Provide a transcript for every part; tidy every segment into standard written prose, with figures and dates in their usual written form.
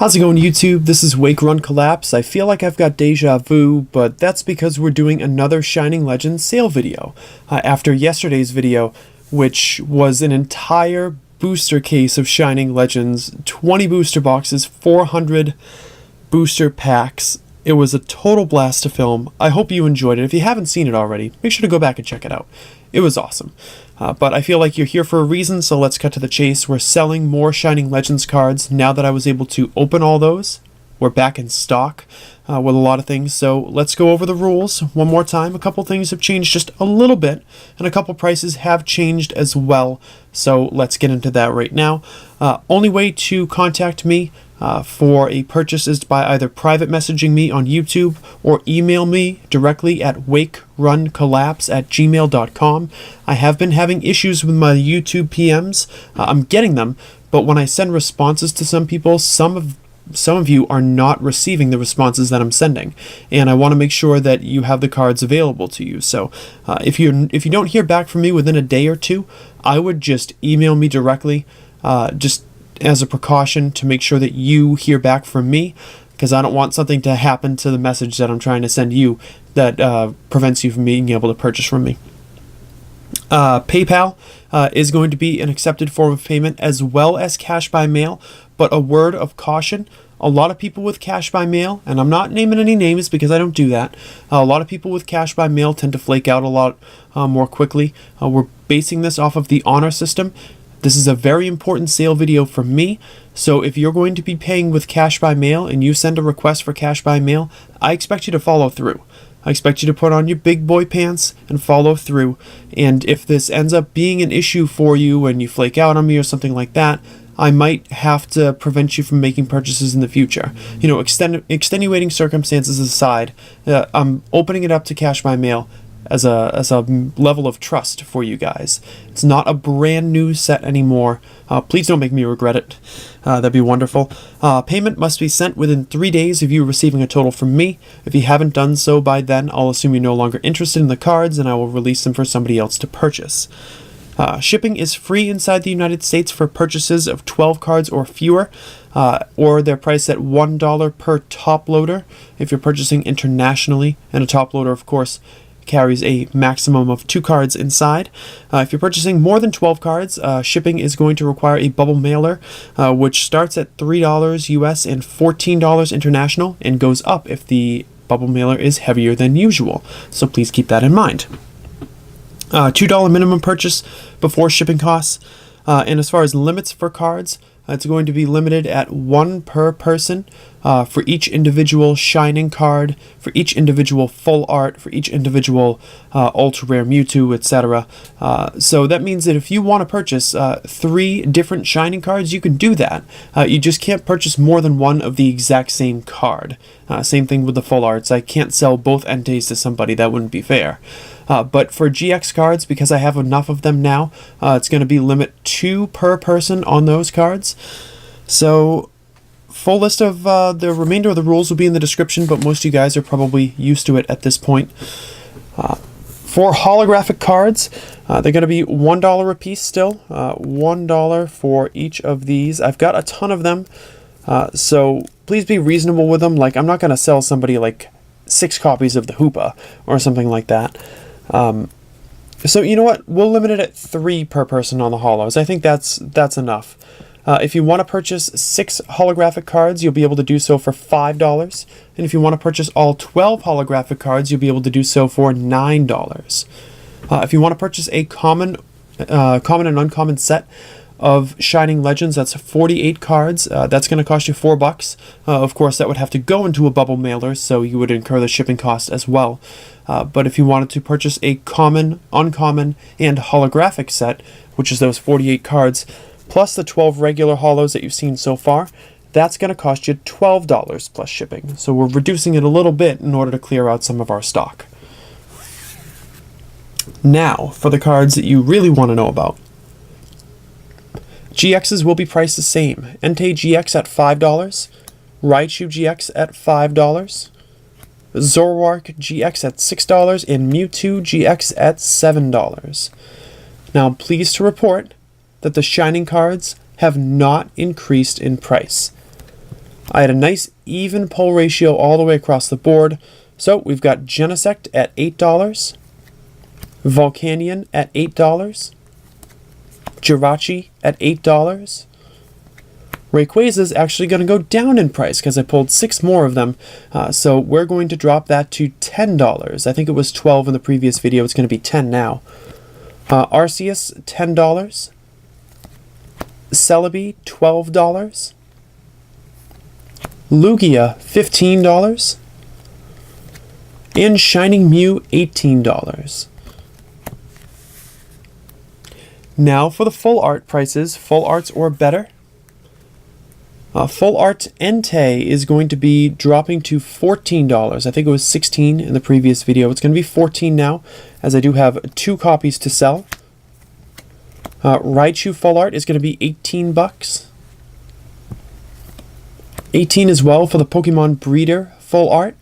How's it going, YouTube? This is Wake Run Collapse. I feel like I've got deja vu, but that's because we're doing another Shining Legends sale video. After yesterday's video, which was an entire booster case of Shining Legends, 20 booster boxes, 400 booster packs. It was a total blast to film. I hope you enjoyed it. If you haven't seen it already, make sure to go back and check it out. It was awesome. But I feel like you're here for a reason, so let's cut to the chase. We're selling more Shining Legends cards now that I was able to open all those. We're back in stock with a lot of things, so let's go over the rules one more time. A couple things have changed just a little bit, and a couple prices have changed as well, so let's get into that right now. Only way to contact me for a purchase is by either private messaging me on YouTube or email me directly at wakeruncollapse@gmail.com. I have been having issues with my YouTube PMs. I'm getting them, but when I send responses to some people, some of you are not receiving the responses that I'm sending, and I want to make sure that you have the cards available to you. So if you don't hear back from me within a day or two, I would just email me directly, just as a precaution to make sure that you hear back from me, because I don't want something to happen to the message that I'm trying to send you that prevents you from being able to purchase from me. PayPal is going to be an accepted form of payment, as well as cash by mail, but a word of caution: a lot of people with cash by mail, and I'm not naming any names because I don't do that, a lot of people with cash by mail tend to flake out a lot more quickly. We're basing this off of the honor system. This is a very important sale video for me, so if you're going to be paying with cash by mail and you send a request for cash by mail, I expect you to follow through. I expect you to put on your big boy pants and follow through, and if this ends up being an issue for you and you flake out on me or something like that, I might have to prevent you from making purchases in the future. You know, extenuating circumstances aside, I'm opening it up to cash by mail as a level of trust for you guys. It's not a brand new set anymore. Please don't make me regret it. That'd be wonderful. Payment must be sent within 3 days of you receiving a total from me. If you haven't done so by then, I'll assume you're no longer interested in the cards, and I will release them for somebody else to purchase. Shipping is free inside the United States for purchases of 12 cards or fewer, or they're priced at $1 per top loader if you're purchasing internationally, and a top loader, of course, carries a maximum of 2 cards inside. If you're purchasing more than 12 cards, shipping is going to require a bubble mailer, which starts at $3 US and $14 international, and goes up if the bubble mailer is heavier than usual. So please keep that in mind. $2 minimum purchase before shipping costs. And as far as limits for cards, it's going to be limited at 1 per person for each individual Shining card, for each individual full art, for each individual ultra rare Mewtwo, etc. So that means that if you want to purchase 3 different Shining cards, you can do that. You just can't purchase more than one of the exact same card. Same thing with the full arts. I can't sell both Entei's to somebody. That wouldn't be fair. But for GX cards, because I have enough of them now, it's going to be limit 2 per person on those cards. So full list of the remainder of the rules will be in the description, but most of you guys are probably used to it at this point. For holographic cards, they're going to be $1 a piece still. $1 for each of these. I've got a ton of them, so please be reasonable with them. Like, I'm not going to sell somebody like 6 copies of the Hoopa or something like that. So you know what? We'll limit it at 3 per person on the holos. I think that's enough. If you want to purchase 6 holographic cards, you'll be able to do so for $5. And if you want to purchase all 12 holographic cards, you'll be able to do so for $9. If you want to purchase a common and uncommon set of Shining Legends, that's 48 cards. That's going to cost you $4. Of course, that would have to go into a bubble mailer, so you would incur the shipping cost as well. But if you wanted to purchase a common, uncommon, and holographic set, which is those 48 cards, plus the 12 regular holos that you've seen so far, that's going to cost you $12 plus shipping. So we're reducing it a little bit in order to clear out some of our stock. Now, for the cards that you really want to know about. GXs will be priced the same. Entei GX at $5, Raichu GX at $5, Zoroark GX at $6, and Mewtwo GX at $7. Now, I'm pleased to report that the Shining cards have not increased in price. I had a nice even pull ratio all the way across the board. So we've got Genesect at $8, Volcanion at $8, Jirachi at $8. Rayquaza is actually going to go down in price because I pulled 6 more of them. So we're going to drop that to $10. I think it was 12 in the previous video. It's going to be 10 now. Arceus, $10. Celebi, $12. Lugia, $15. And Shining Mew, $18. Now for the full art prices, full arts or better. Full art Entei is going to be dropping to $14. I think it was $16 in the previous video. It's going to be $14 now, as I do have 2 copies to sell. Raichu full art is going to be $18. 18 as well for the Pokemon Breeder full art.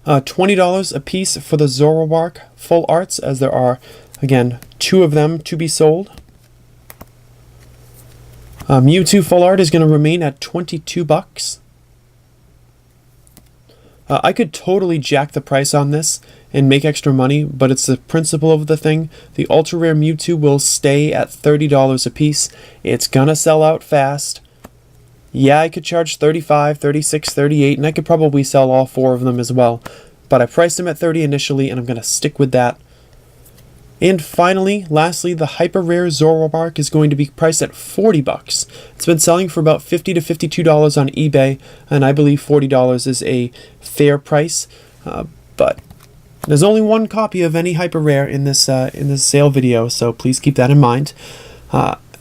$20 a piece for the Zoroark full arts, as there are, again, 2 of them to be sold. Mewtwo full art is going to remain at $22. I could totally jack the price on this and make extra money, but it's the principle of the thing. The ultra rare Mewtwo will stay at $30 a piece. It's gonna sell out fast. Yeah, I could charge $35, $36, $38, and I could probably sell all 4 of them as well. But I priced them at $30 initially, and I'm gonna stick with that. And finally, lastly, the hyper rare Zoroark is going to be priced at $40. It's been selling for about $50 to $52 on eBay, and I believe $40 is a fair price. But there's only 1 copy of any hyper rare in this sale video, so please keep that in mind.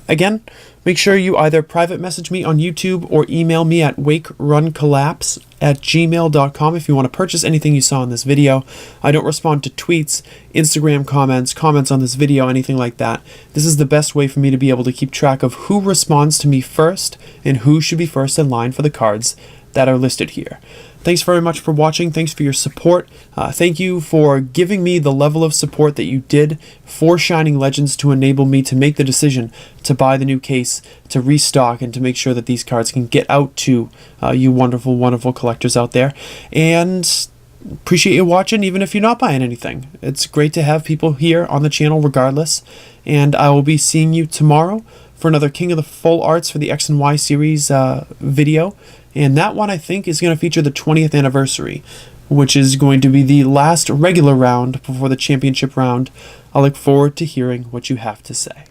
Again, make sure you either private message me on YouTube or email me at wakeruncollapse@gmail.com if you want to purchase anything you saw in this video. I don't respond to tweets, Instagram comments on this video, anything like that. This is the best way for me to be able to keep track of who responds to me first and who should be first in line for the cards that are listed here. Thanks very much for watching. Thanks for your support. Thank you for giving me the level of support that you did for Shining Legends to enable me to make the decision to buy the new case, to restock, and to make sure that these cards can get out to you wonderful, wonderful collectors out there. And appreciate you watching, even if you're not buying anything. It's great to have people here on the channel regardless. And I will be seeing you tomorrow for another King of the Full Arts for the X and Y series video. And that one, I think, is going to feature the 20th anniversary, which is going to be the last regular round before the championship round. I look forward to hearing what you have to say.